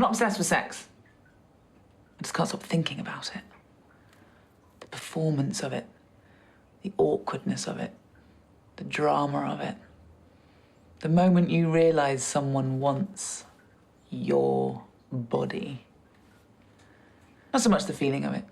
not obsessed with sex. I just can't stop thinking about it. The performance of it. The awkwardness of it. The drama of it. The moment you realise someone wants your body. Not so much the feeling of it.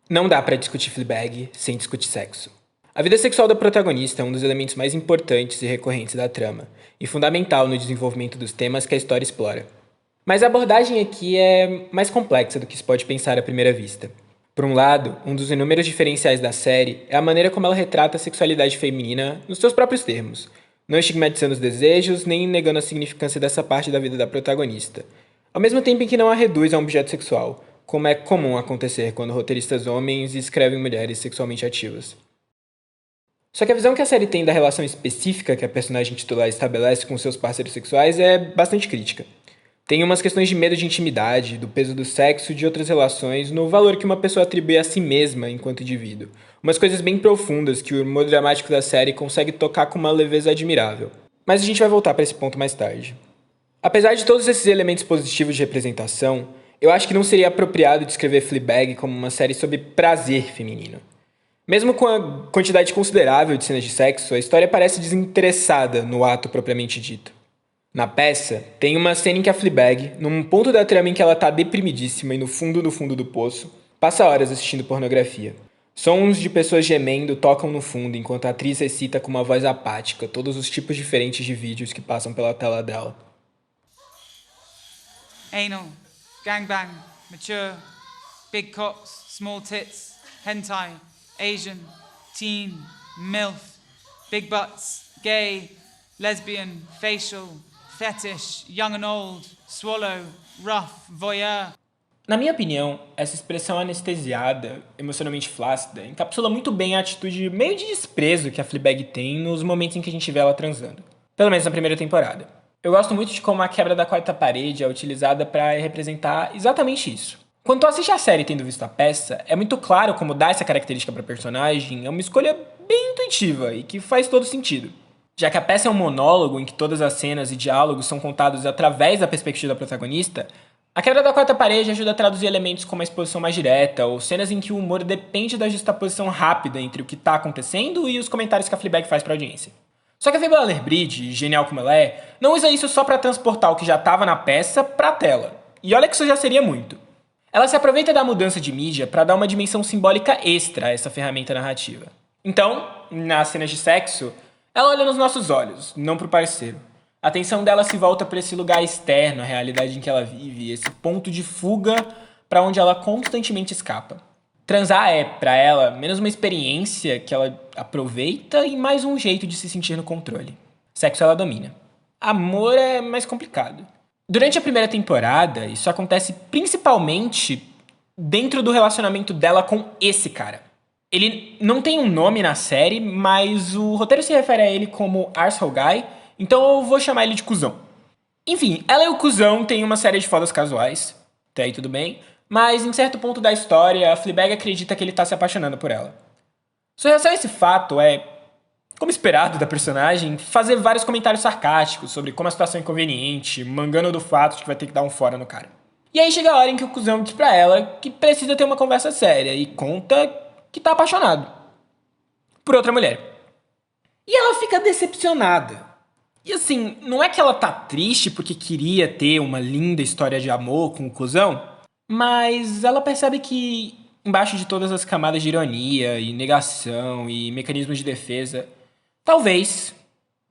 Não dá pra discutir Fleabag sem discutir sexo. A vida sexual da protagonista é um dos elementos mais importantes e recorrentes da trama, e fundamental no desenvolvimento dos temas que a história explora. Mas a abordagem aqui é mais complexa do que se pode pensar à primeira vista. Por um lado, um dos inúmeros diferenciais da série é a maneira como ela retrata a sexualidade feminina nos seus próprios termos, não estigmatizando os desejos nem negando a significância dessa parte da vida da protagonista, ao mesmo tempo em que não a reduz a um objeto sexual, como é comum acontecer quando roteiristas homens escrevem mulheres sexualmente ativas. Só que a visão que a série tem da relação específica que a personagem titular estabelece com seus parceiros sexuais é bastante crítica. Tem umas questões de medo de intimidade, do peso do sexo e de outras relações no valor que uma pessoa atribui a si mesma enquanto indivíduo. Umas coisas bem profundas que o humor dramático da série consegue tocar com uma leveza admirável. Mas a gente vai voltar para esse ponto mais tarde. Apesar de todos esses elementos positivos de representação, eu acho que não seria apropriado descrever Fleabag como uma série sobre prazer feminino. Mesmo com a quantidade considerável de cenas de sexo, a história parece desinteressada no ato propriamente dito. Na peça, tem uma cena em que a Fleabag, num ponto da trama em que ela tá deprimidíssima e no fundo do poço, passa horas assistindo pornografia. Sons de pessoas gemendo tocam no fundo enquanto a atriz recita com uma voz apática todos os tipos diferentes de vídeos que passam pela tela dela. Anal, gangbang, mature, big cocks, small tits, hentai, Asian, teen, MILF, big butts, gay, lesbian, facial, fetish, young and old, swallow, rough, voyeur. Na minha opinião, essa expressão anestesiada, emocionalmente flácida, encapsula muito bem a atitude meio de desprezo que a Fleabag tem nos momentos em que a gente vê ela transando. Pelo menos na primeira temporada. Eu gosto muito de como a quebra da quarta parede é utilizada para representar exatamente isso. Quando tu assiste a série tendo visto a peça, é muito claro como dar essa característica para a personagem é uma escolha bem intuitiva e que faz todo sentido. Já que a peça é um monólogo em que todas as cenas e diálogos são contados através da perspectiva da protagonista, a quebra da quarta parede ajuda a traduzir elementos como a exposição mais direta ou cenas em que o humor depende da justaposição rápida entre o que está acontecendo e os comentários que a Fleabag faz para a audiência. Só que a Phoebe Waller-Bridge, genial como ela é, não usa isso só para transportar o que já estava na peça para a tela. E olha que isso já seria muito. Ela se aproveita da mudança de mídia para dar uma dimensão simbólica extra a essa ferramenta narrativa. Então, nas cenas de sexo, ela olha nos nossos olhos, não pro parceiro. A atenção dela se volta para esse lugar externo, a realidade em que ela vive, esse ponto de fuga para onde ela constantemente escapa. Transar é, para ela, menos uma experiência que ela aproveita e mais um jeito de se sentir no controle. Sexo ela domina. Amor é mais complicado. Durante a primeira temporada, isso acontece principalmente dentro do relacionamento dela com esse cara. Ele não tem um nome na série, mas o roteiro se refere a ele como Arsehole Guy, então eu vou chamar ele de cuzão. Enfim, ela e o cuzão têm uma série de fodas casuais, até aí tudo bem, mas em certo ponto da história, a Fleabag acredita que ele tá se apaixonando por ela. Sua reação a esse fato é, como esperado da personagem, fazer vários comentários sarcásticos sobre como a situação é inconveniente, mangando do fato de que vai ter que dar um fora no cara. E aí chega a hora em que o cuzão diz pra ela que precisa ter uma conversa séria e conta que tá apaixonado por outra mulher. E ela fica decepcionada. E assim, não é que ela tá triste porque queria ter uma linda história de amor com o cuzão, mas ela percebe que embaixo de todas as camadas de ironia e negação e mecanismos de defesa, talvez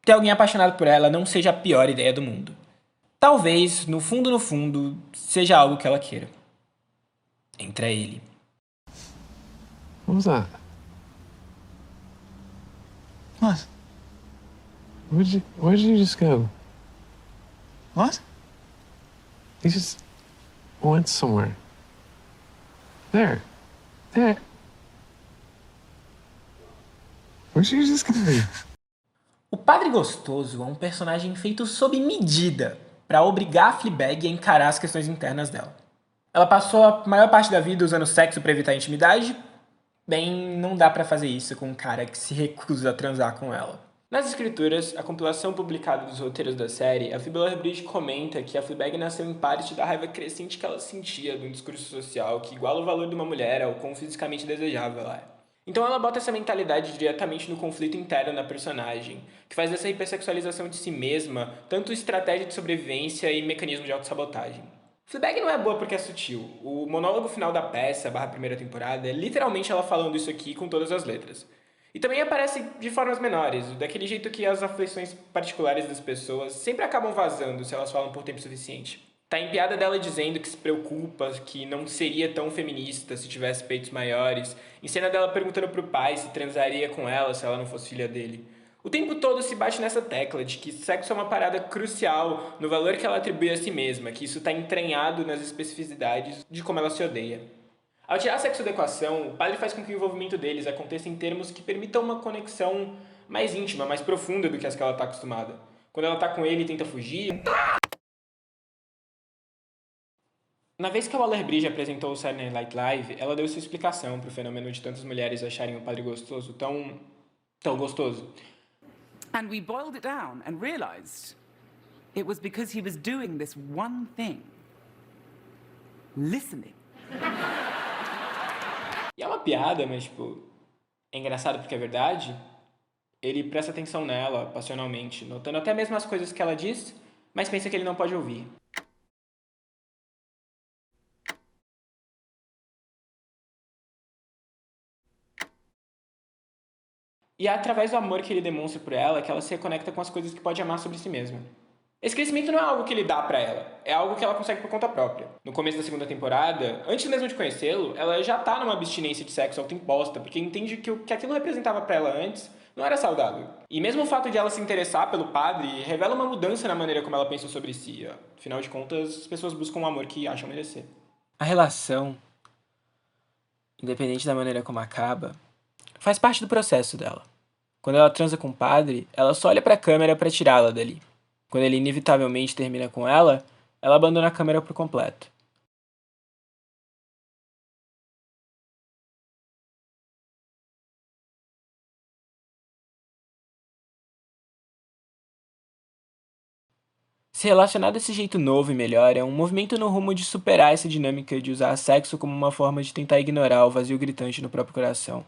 ter alguém apaixonado por ela não seja a pior ideia do mundo. Talvez, no fundo, seja algo que ela queira. Entra ele. What was that? What? Where did you just go? What? You just went somewhere. There. Where'd you just go? O Padre Gostoso é um personagem feito sob medida para obrigar a Fleabag a encarar as questões internas dela. Ela passou a maior parte da vida usando sexo para evitar a intimidade. Bem, não dá pra fazer isso com um cara que se recusa a transar com ela. Nas escrituras, a compilação publicada dos roteiros da série, a Phoebe Waller-Bridge comenta que a Fleabag nasceu em parte da raiva crescente que ela sentia de um discurso social que iguala o valor de uma mulher ao quão fisicamente desejável ela é. Então ela bota essa mentalidade diretamente no conflito interno da personagem, que faz dessa hipersexualização de si mesma tanto estratégia de sobrevivência e mecanismo de autossabotagem. Fleabag não é boa porque é sutil. O monólogo final da peça, primeira temporada, é literalmente ela falando isso aqui com todas as letras. E também aparece de formas menores, daquele jeito que as aflições particulares das pessoas sempre acabam vazando se elas falam por tempo suficiente. Tá em piada dela dizendo que se preocupa, que não seria tão feminista se tivesse peitos maiores, em cena dela perguntando pro pai se transaria com ela se ela não fosse filha dele. O tempo todo se bate nessa tecla de que sexo é uma parada crucial no valor que ela atribui a si mesma, que isso tá entranhado nas especificidades de como ela se odeia. Ao tirar sexo da equação, o padre faz com que o envolvimento deles aconteça em termos que permitam uma conexão mais íntima, mais profunda do que as que ela está acostumada. Quando ela está com ele e tenta fugir... Na vez que a Waller-Bridge apresentou o Saturday Night Live, ela deu sua explicação para o fenômeno de tantas mulheres acharem o padre gostoso tão gostoso. And we boiled it down and realized it was because he was doing this one thing. Listening. E é uma piada, mas, é engraçado porque é verdade. Ele presta atenção nela, passionalmente, notando até mesmo as coisas que ela diz, mas pensa que ele não pode ouvir. E é através do amor que ele demonstra por ela que ela se reconecta com as coisas que pode amar sobre si mesma. Esse crescimento não é algo que ele dá pra ela, é algo que ela consegue por conta própria. No começo da segunda temporada, antes mesmo de conhecê-lo, ela já tá numa abstinência de sexo autoimposta, porque entende que o que aquilo representava pra ela antes não era saudável. E mesmo o fato de ela se interessar pelo padre revela uma mudança na maneira como ela pensa sobre si. Afinal de contas, as pessoas buscam o amor que acham merecer. A relação, independente da maneira como acaba, faz parte do processo dela. Quando ela transa com o padre, ela só olha pra câmera pra tirá-la dali. Quando ele inevitavelmente termina com ela abandona a câmera por completo. Se relacionar desse jeito novo e melhor é um movimento no rumo de superar essa dinâmica de usar sexo como uma forma de tentar ignorar o vazio gritante no próprio coração.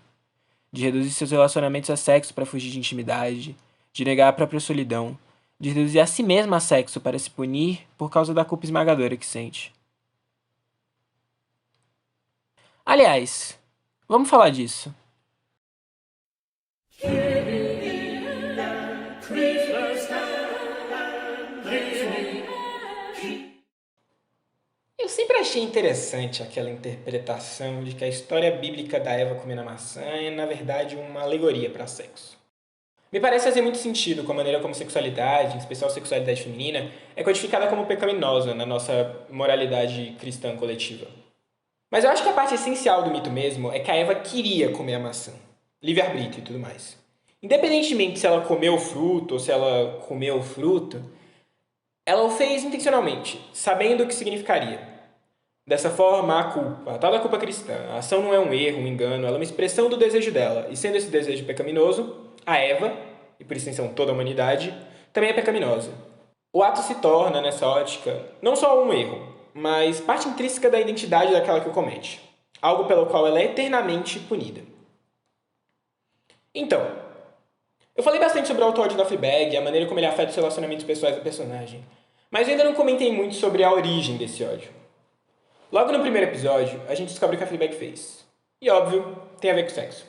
De reduzir seus relacionamentos a sexo para fugir de intimidade, de negar a própria solidão, de reduzir a si mesma a sexo para se punir por causa da culpa esmagadora que sente. Aliás, vamos falar disso. Eu sempre achei interessante aquela interpretação de que a história bíblica da Eva comendo a maçã é, na verdade, uma alegoria para sexo. Me parece fazer muito sentido com a maneira como sexualidade, em especial sexualidade feminina, é codificada como pecaminosa na nossa moralidade cristã coletiva. Mas eu acho que a parte essencial do mito mesmo é que a Eva queria comer a maçã. Livre-arbítrio e tudo mais. Independentemente se ela comeu o fruto ou se ela comeu o fruto, ela o fez intencionalmente, sabendo o que significaria. Dessa forma, a culpa, a tal da culpa cristã, a ação não é um erro, um engano, ela é uma expressão do desejo dela. E sendo esse desejo pecaminoso, a Eva, e por extensão toda a humanidade, também é pecaminosa. O ato se torna, nessa ótica, não só um erro, mas parte intrínseca da identidade daquela que o comete. Algo pelo qual ela é eternamente punida. Então, eu falei bastante sobre o auto-ódio da Fleabag e a maneira como ele afeta os relacionamentos pessoais da personagem, mas eu ainda não comentei muito sobre a origem desse ódio. Logo no primeiro episódio, a gente descobre o que a Fleabag fez. E óbvio, tem a ver com sexo.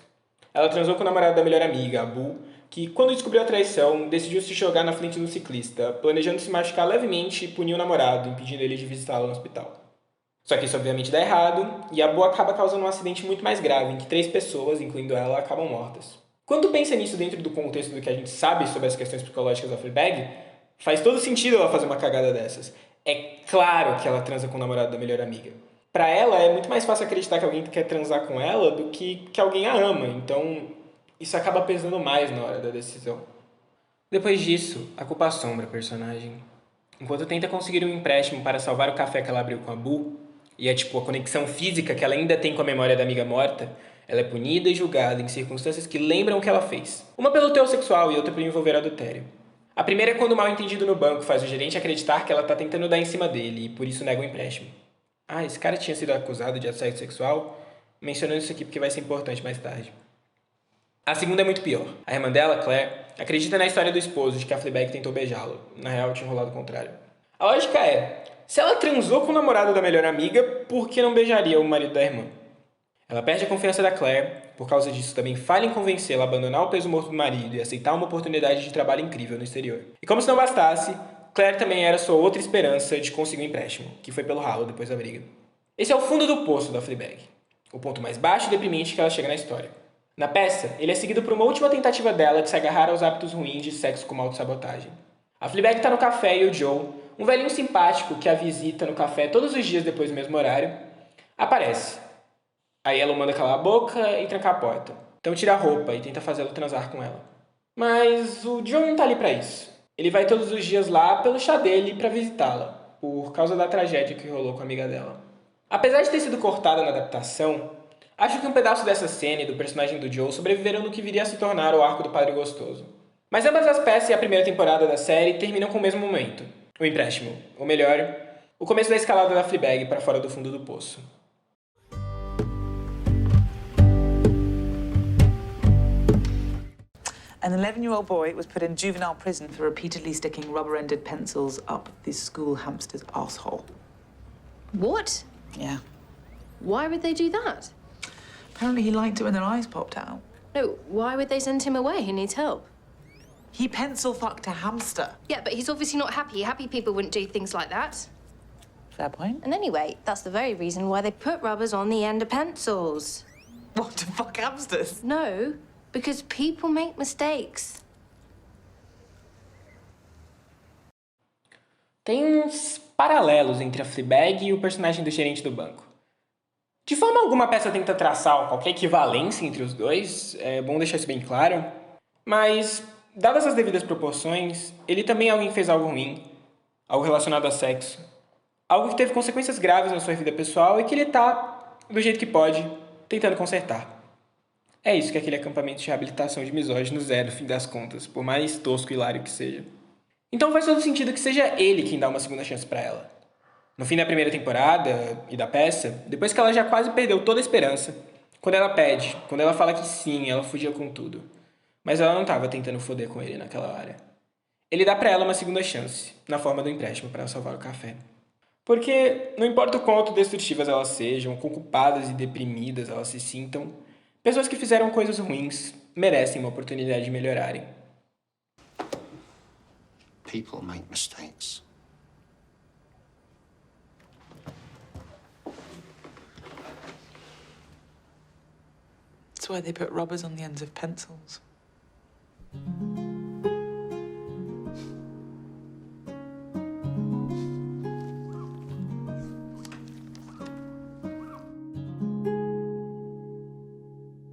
Ela transou com o namorado da melhor amiga, a Boo, que, quando descobriu a traição, decidiu se jogar na frente do ciclista, planejando se machucar levemente e punir o namorado, impedindo ele de visitá-la no hospital. Só que isso obviamente dá errado, e a Boo acaba causando um acidente muito mais grave, em que 3 pessoas, incluindo ela, acabam mortas. Quando pensa nisso dentro do contexto do que a gente sabe sobre as questões psicológicas da Fleabag, faz todo sentido ela fazer uma cagada dessas. É claro que ela transa com o namorado da melhor amiga. Pra ela, é muito mais fácil acreditar que alguém quer transar com ela do que alguém a ama. Então, isso acaba pesando mais na hora da decisão. Depois disso, a culpa assombra a personagem. Enquanto tenta conseguir um empréstimo para salvar o café que ela abriu com a Boo, e é a conexão física que ela ainda tem com a memória da amiga morta, Ela é punida e julgada em circunstâncias que lembram o que ela fez. Uma pelo teor sexual e outra por envolver adultério. A primeira é quando o mal-entendido no banco faz o gerente acreditar que ela tá tentando dar em cima dele e por isso nega o empréstimo. Ah, esse cara tinha sido acusado de assédio sexual? Mencionando isso aqui porque vai ser importante mais tarde. A segunda é muito pior. A irmã dela, Claire, acredita na história do esposo de que a Fleabag tentou beijá-lo. Na real, tinha rolado o contrário. A lógica é, se ela transou com o namorado da melhor amiga, por que não beijaria o marido da irmã? Ela perde a confiança da Claire, por causa disso também falha em convencê-la a abandonar o peso morto do marido e aceitar uma oportunidade de trabalho incrível no exterior. E como se não bastasse, Claire também era sua outra esperança de conseguir um empréstimo, que foi pelo ralo depois da briga. Esse é o fundo do poço da Fleabag, o ponto mais baixo e deprimente que ela chega na história. Na peça, ele é seguido por uma última tentativa dela de se agarrar aos hábitos ruins de sexo com autossabotagem. A Fleabag está no café e o Joe, um velhinho simpático que a visita no café todos os dias depois do mesmo horário, aparece. Aí ela o manda calar a boca e trancar a porta. Então tira a roupa e tenta fazê-lo transar com ela. Mas o Joe não tá ali pra isso. Ele vai todos os dias lá pelo chá dele pra visitá-la, por causa da tragédia que rolou com a amiga dela. Apesar de ter sido cortada na adaptação, acho que um pedaço dessa cena e do personagem do Joe sobreviveram no que viria a se tornar o arco do Padre Gostoso. Mas ambas as peças e a primeira temporada da série terminam com o mesmo momento. O empréstimo. Ou melhor, o começo da escalada da Fleabag para fora do fundo do poço. An 11-year-old boy was put in juvenile prison for repeatedly sticking rubber-ended pencils up the school hamster's asshole. What? Yeah. Why would they do that? Apparently he liked it when their eyes popped out. No, why would they send him away? He needs help. He pencil fucked a hamster. Yeah, but he's obviously not happy. Happy people wouldn't do things like that. Fair point. And anyway, that's the very reason why they put rubbers on the end of pencils. What, to fuck hamsters? No, because people make mistakes. Tem uns paralelos entre a Fleabag e o personagem do gerente do banco. De forma alguma a peça tenta traçar qualquer equivalência entre os dois, é bom deixar isso bem claro, mas, dadas as devidas proporções, ele também é alguém que fez algo ruim, algo relacionado a sexo, algo que teve consequências graves na sua vida pessoal e que ele tá, do jeito que pode, tentando consertar. É isso que aquele acampamento de reabilitação de misóginos é, no fim das contas, por mais tosco e hilário que seja. Então faz todo sentido que seja ele quem dá uma segunda chance pra ela. No fim da primeira temporada e da peça, depois que ela já quase perdeu toda a esperança, quando ela pede, quando ela fala que sim, ela fugia com tudo. Mas ela não estava tentando foder com ele naquela hora. Ele dá pra ela uma segunda chance, na forma do empréstimo para salvar o café. Porque não importa o quanto destrutivas elas sejam, quão culpadas e deprimidas elas se sintam, pessoas que fizeram coisas ruins merecem uma oportunidade de melhorarem. People make mistakes. That's why they put rubbers on the ends of pencils.